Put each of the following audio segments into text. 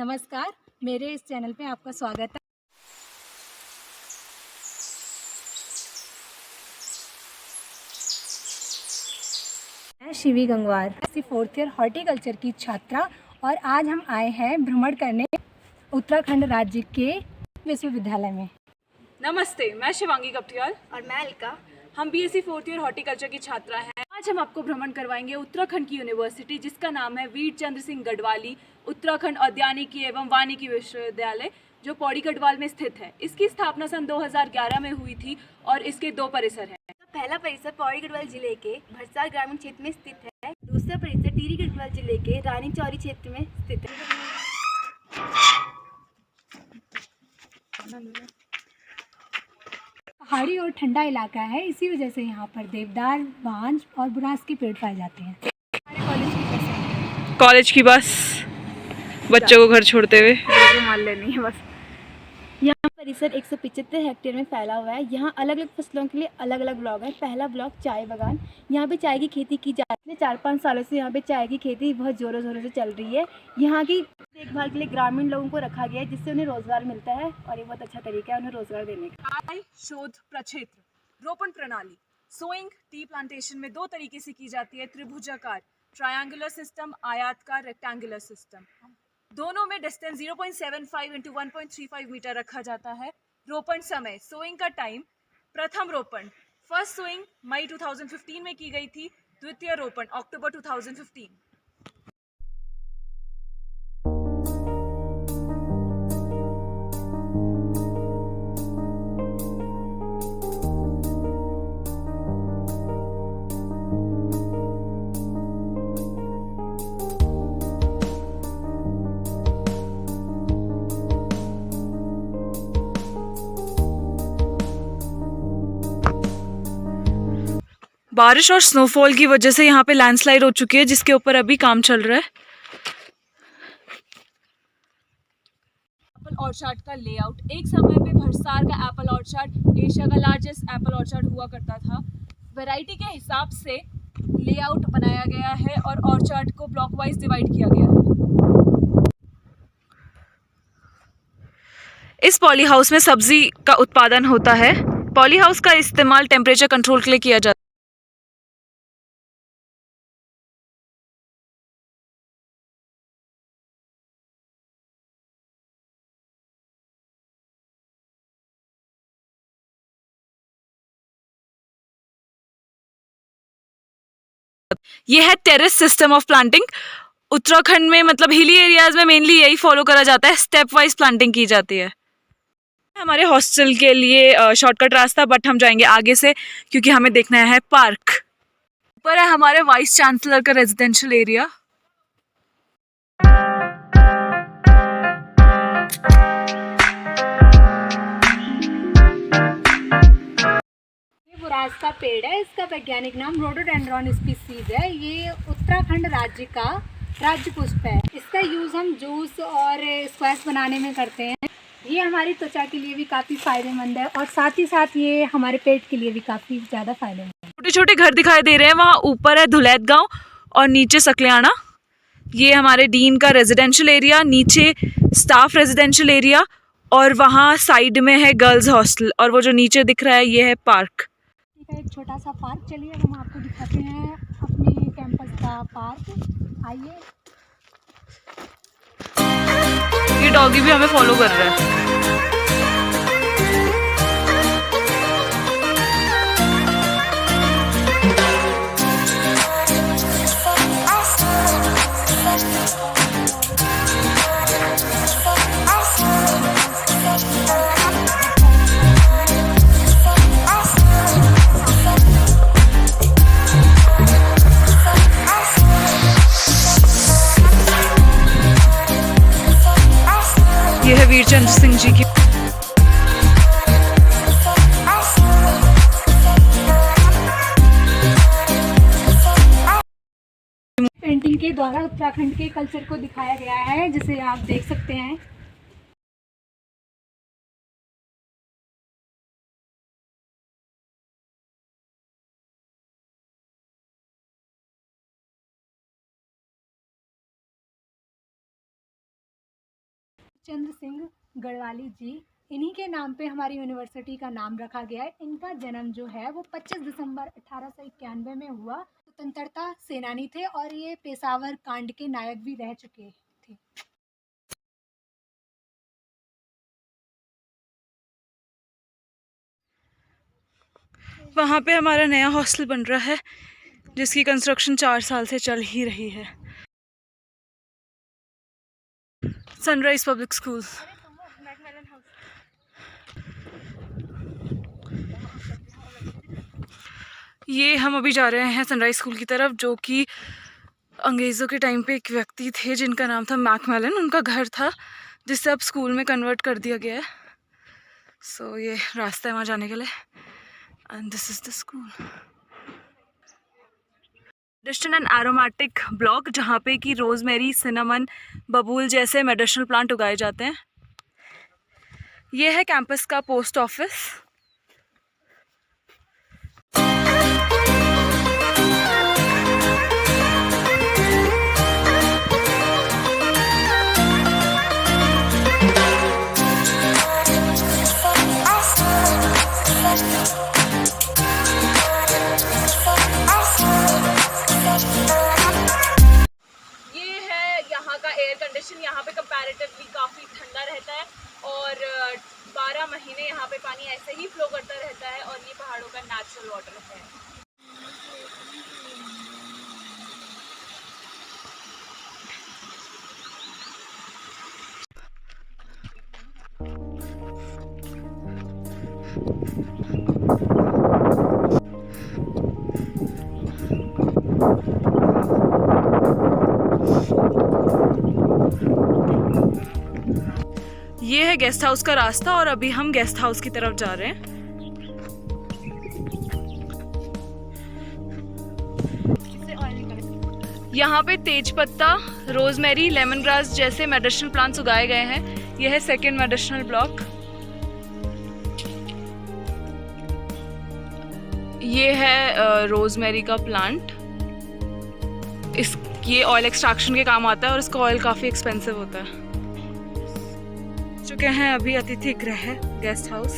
नमस्कार, मेरे इस चैनल पे आपका स्वागत है। मैं Shivi Gangwar, 4th year horticulture की छात्रा, और आज हम आए हैं भ्रमण करने उत्तराखंड राज्य के विश्वविद्यालय में। नमस्ते, मैं शिवांगी कपटियाल और मैं अलका। हम बीएससी 4th ईयर हॉर्टिकल्चर की छात्रा हैं। आज हम आपको भ्रमण करवाएंगे उत्तराखंड की यूनिवर्सिटी, जिसका नाम है वीर चंद्र सिंह गढ़वाली उत्तराखंड औद्यानिकी एवं वानिकी विश्वविद्यालय, जो पौड़ी गढ़वाल में स्थित है। इसकी स्थापना सन 2011 में हुई थी और इसके 2 परिसर हैं। पहला परिसर पौड़ी गढ़वाल जिले के भरसार ग्रामीण क्षेत्र में स्थित है। दूसरा परिसर टिहरी गढ़वाल जिले के रानी चौरी क्षेत्र में स्थित है। पहाड़ी और ठंडा इलाका है, इसी वजह से यहाँ पर देवदार, बांज और बुरांस के पेड़ पाए जाते हैं। हमारे कॉलेज की बस बच्चों को घर छोड़ते हुए मान लेनी है बस। यहाँ परिसर 175 हेक्टेयर में फैला हुआ है। यहाँ अलग अलग फसलों के लिए अलग अलग ब्लॉक है। पहला ब्लॉक चाय बागान, यहाँ पे चाय की खेती की जाती है। 4-5 सालों से यहाँ पे चाय की खेती बहुत ज़ोरों शोरों से चल रही है। यहाँ की देखभाल के लिए ग्रामीण लोगों को रखा गया है, जिससे उन्हें रोजगार मिलता है और ये बहुत अच्छा तरीका है उन्हें रोजगार देने का। चाय शोध प्रक्षेत्र, रोपण प्रणाली, सोइंग टी प्लांटेशन में 2 तरीके से की जाती है, त्रिभुजाकार ट्रायंगुलर सिस्टम, आयताकार रेक्टेंगुलर सिस्टम। दोनों में डिस्टेंस 0.75 × 1.35 मीटर रखा जाता है। रोपण समय, सोइंग का टाइम, प्रथम रोपण फर्स्ट सोइंग मई 2015 में की गई थी, द्वितीय रोपण अक्टूबर 2015। बारिश और स्नोफॉल की वजह से यहाँ पे लैंडस्लाइड हो चुकी है, जिसके ऊपर अभी काम चल रहा है। एप्पल ऑर्चार्ड का लेआउट, एक समय पे भरसार का एप्पल ऑर्चार्ड एशिया का लार्जेस्ट एप्पल ऑर्चार्ड हुआ करता था। वैरायटी के हिसाब से लेआउट बनाया गया है और ऑर्चार्ड को ब्लॉक वाइज डिवाइड किया गया है। इस पॉली हाउस में सब्जी का उत्पादन होता है। पॉली हाउस का इस्तेमाल टेम्परेचर कंट्रोल के लिए किया जाता है। ये है terrace system of planting. Uttarakhand में मतलब हिली एरियाज में मेनली यही फॉलो करा जाता है, स्टेप वाइज प्लांटिंग की जाती है। हमारे हॉस्टल के लिए शॉर्टकट रास्ता, बट हम जाएंगे आगे से क्योंकि हमें देखना है पार्क। ऊपर है हमारे वाइस चांसलर का रेजिडेंशियल एरिया। बुरांस का पेड़ है, इसका वैज्ञानिक नाम रोडोडेंड्रॉन स्पीसीज है। ये उत्तराखंड राज्य का राज्य पुष्प है। इसका यूज़ हम जूस और स्क्वैश बनाने में करते हैं। ये हमारी त्वचा के लिए भी काफ़ी फायदेमंद है और साथ ही साथ ये हमारे पेट के लिए भी काफ़ी ज़्यादा फायदेमंद है। छोटे छोटे घर दिखाई दे रहे हैं, वहाँ ऊपर है धुलैत गांव और नीचे सकलियाना। ये हमारे डीन का रेजिडेंशियल एरिया, नीचे स्टाफ रेजिडेंशियल एरिया, और वहाँ साइड में है गर्ल्स हॉस्टल, और वो जो नीचे दिख रहा है ये है पार्क। एक छोटा सा पार्क, चलिए हम आपको दिखाते हैं अपने कैंपस का पार्क। आइए। ये डॉगी भी हमें फॉलो कर रहा है। ये है वीर चंद्र सिंह जी की। पेंटिंग के द्वारा उत्तराखंड के कल्चर को दिखाया गया है, जिसे आप देख सकते हैं। चंद्र सिंह गढ़वाली जी, इन्हीं के नाम पे हमारी यूनिवर्सिटी का नाम रखा गया है। इनका जन्म जो है वो 25 दिसंबर 1891 में हुआ। स्वतंत्रता सेनानी थे और ये पेशावर कांड के नायक भी रह चुके थे। वहाँ पे हमारा नया हॉस्टल बन रहा है जिसकी कंस्ट्रक्शन 4 साल से चल ही रही है। Sunrise public school. ये हम अभी जा रहे हैं सनराइज स्कूल की तरफ, जो कि अंग्रेज़ों के टाइम पे एक व्यक्ति थे जिनका नाम था मैकमेलन। उनका घर था जिससे अब स्कूल में कन्वर्ट कर दिया गया है। सो ये रास्ता है वहाँ जाने के लिए, and this is the school. Medicinal and aromatic block, जहाँ पे कि रोज़मेरी, सिनेमन, बबूल जैसे मेडिसिनल प्लांट उगाए जाते हैं। ये है कैंपस का पोस्ट ऑफिस। यहाँ पे कंपैरेटिवली काफ़ी ठंडा रहता है और 12 महीने यहाँ पे पानी ऐसे ही फ्लो करता रहता है और ये पहाड़ों का नेचुरल वाटर है। ये है गेस्ट हाउस का रास्ता और अभी हम गेस्ट हाउस की तरफ जा रहे हैं। यहाँ पे तेजपत्ता, रोजमेरी, लेमन ग्रास जैसे मेडिसिनल प्लांट्स उगाए गए हैं। यह है सेकंड मेडिसिनल ब्लॉक। ये है रोजमेरी का प्लांट। ये ऑयल एक्सट्रैक्शन के काम आता है और इसका ऑयल काफ़ी एक्सपेंसिव होता है। चुके हैं अभी अतिथि गृह गेस्ट हाउस।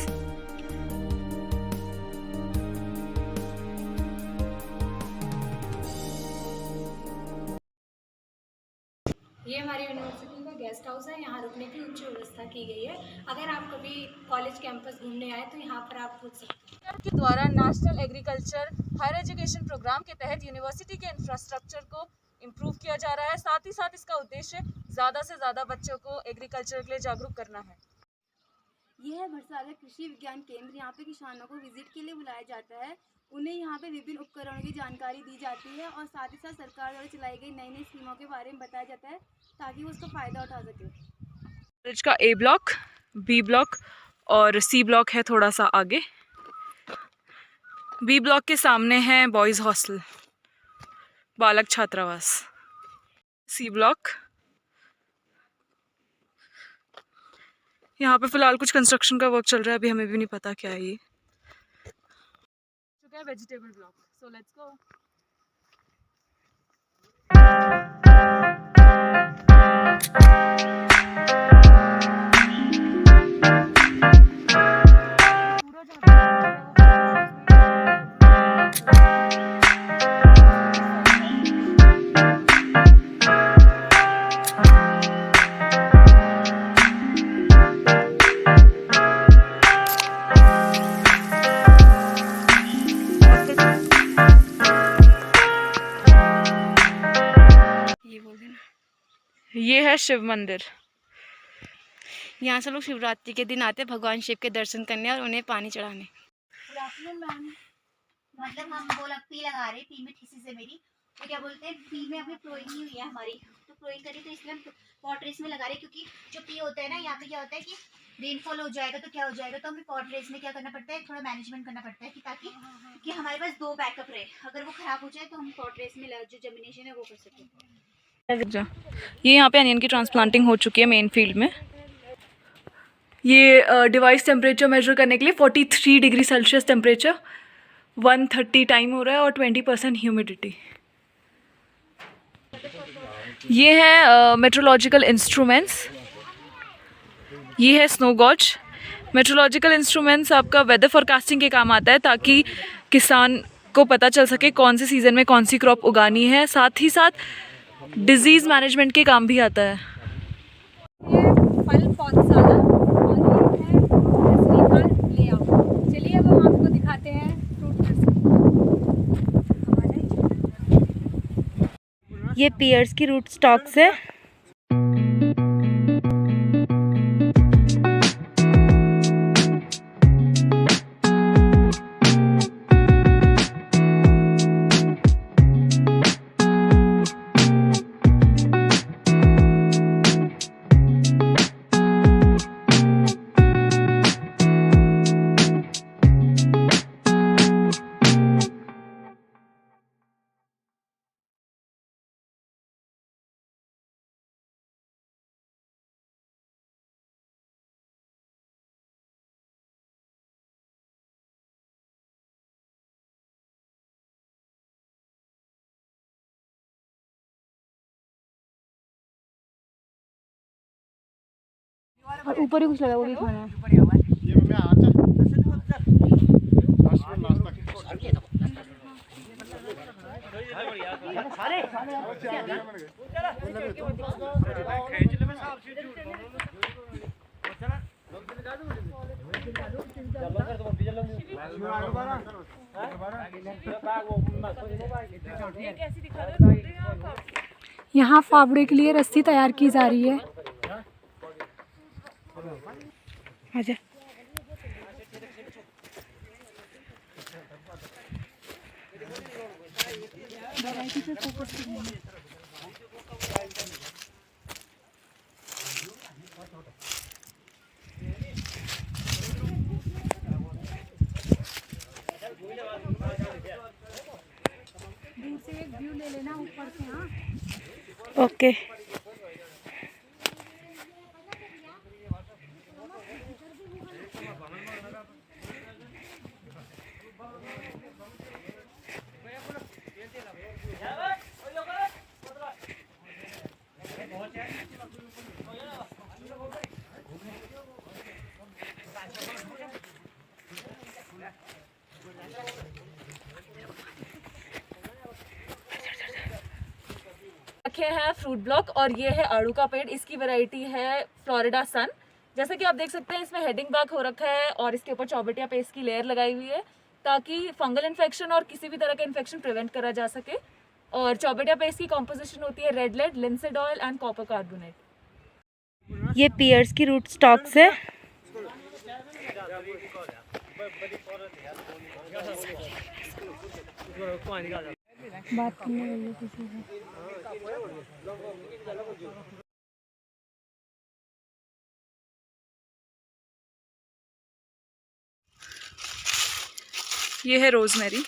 ये हमारी यूनिवर्सिटी का गेस्ट हाउस है। यहाँ रुकने की उच्च व्यवस्था की गई है। अगर आप कभी कॉलेज कैंपस घूमने आए तो यहाँ पर आप रुक सकते हैं। के द्वारा national agriculture higher education program के तहत यूनिवर्सिटी के इंफ्रास्ट्रक्चर को इम्प्रूव किया जा रहा है। साथ ही साथ इसका उद्देश्य ज़्यादा से ज़्यादा बच्चों को एग्रीकल्चर के लिए जागरूक करना है। यह है भरसागर कृषि विज्ञान केंद्र। यहाँ पे किसानों को विजिट के लिए बुलाया जाता है। उन्हें यहाँ पे विभिन्न उपकरणों की जानकारी दी जाती है और साथ ही साथ सरकार द्वारा चलाई गई नई नई स्कीमों के बारे में बताया जाता है ताकि वो उसका फ़ायदा उठा सके। कॉलेज का ए ब्लॉक, बी ब्लॉक और सी ब्लॉक है थोड़ा सा आगे। बी ब्लॉक के सामने है बॉयज़ हॉस्टल, बालक छात्रावास। सी ब्लॉक, यहाँ पे फिलहाल कुछ कंस्ट्रक्शन का वर्क चल रहा है, अभी हमें भी नहीं पता क्या है ये। चुका है vegetable block. So let's go. ये है शिव मंदिर। यहाँ से लोग शिवरात्रि के दिन आते हैं भगवान शिव के दर्शन करने और उन्हें पानी चढ़ाने। मतलब हम बोल पी लगा रहे, पी में ठिसी से मेरी तो क्या बोलते हैं, पी में अभी प्लोइंग नहीं हुई है हमारी, तो प्लोइंग करी तो इसलिए हम पॉट रेस में लगा रहे, क्योंकि जो पी होता है ना यहाँ पे क्या होता है कि रेनफॉल हो जाएगा तो क्या हो जाएगा, तो हमें पॉट रेस में क्या करना पड़ता है, थोड़ा मैनेजमेंट करना पड़ता है कि ताकि कि हमारे पास 2 बैकअप रहे, अगर वो खराब हो जाए तो हम पॉट रेस में जो जर्मिनेशन है वो कर सकें। ये यहाँ पे अनियन की ट्रांसप्लांटिंग हो चुकी है मेन फील्ड में। ये डिवाइस टेम्परेचर मेजर करने के लिए 43 डिग्री सेल्सियस टेम्परेचर, 130 टाइम हो रहा है और 20% ह्यूमिडिटी। ये है मेट्रोलॉजिकल इंस्ट्रूमेंट्स। ये है स्नो गॉज। मेट्रोलॉजिकल इंस्ट्रूमेंट्स आपका वेदर फोरकास्टिंग के काम आता है ताकि किसान को पता चल सके कौन से सीज़न में कौन सी क्रॉप उगानी है, साथ ही साथ डिजीज़ मैनेजमेंट के काम भी आता है। ये फल पौधशाला और ये है नर्सरी का लेआउट। चलिए अब हम आपको दिखाते हैं फ्रूट नर्सरी। ये पियर्स की रूट स्टॉक्स है। और ऊपर ही कुछ लगा वो भी खाना है। यहाँ फावड़े के लिए रस्सी तैयार की जा रही है। आजा। दूर से एक व्यू ले लेना ऊपर से। हाँ, ओके। रखे हैं फ्रूट ब्लॉक और ये है आड़ू का पेड़। इसकी वैरायटी है फ्लोरिडा सन। जैसा कि आप देख सकते हैं इसमें हेडिंग बैक हो रखा है और इसके ऊपर चौबटिया पेस्ट की लेयर लगाई हुई है ताकि फंगल इन्फेक्शन और किसी भी तरह का इन्फेक्शन प्रिवेंट करा जा सके। और चौबटिया पेस्ट की कॉम्पोजिशन होती है red lead, linseed oil and copper carbonate. ये पियर्स की रूट स्टॉक्स है। बात करने वाले किसी से। ये है रोजमेरी।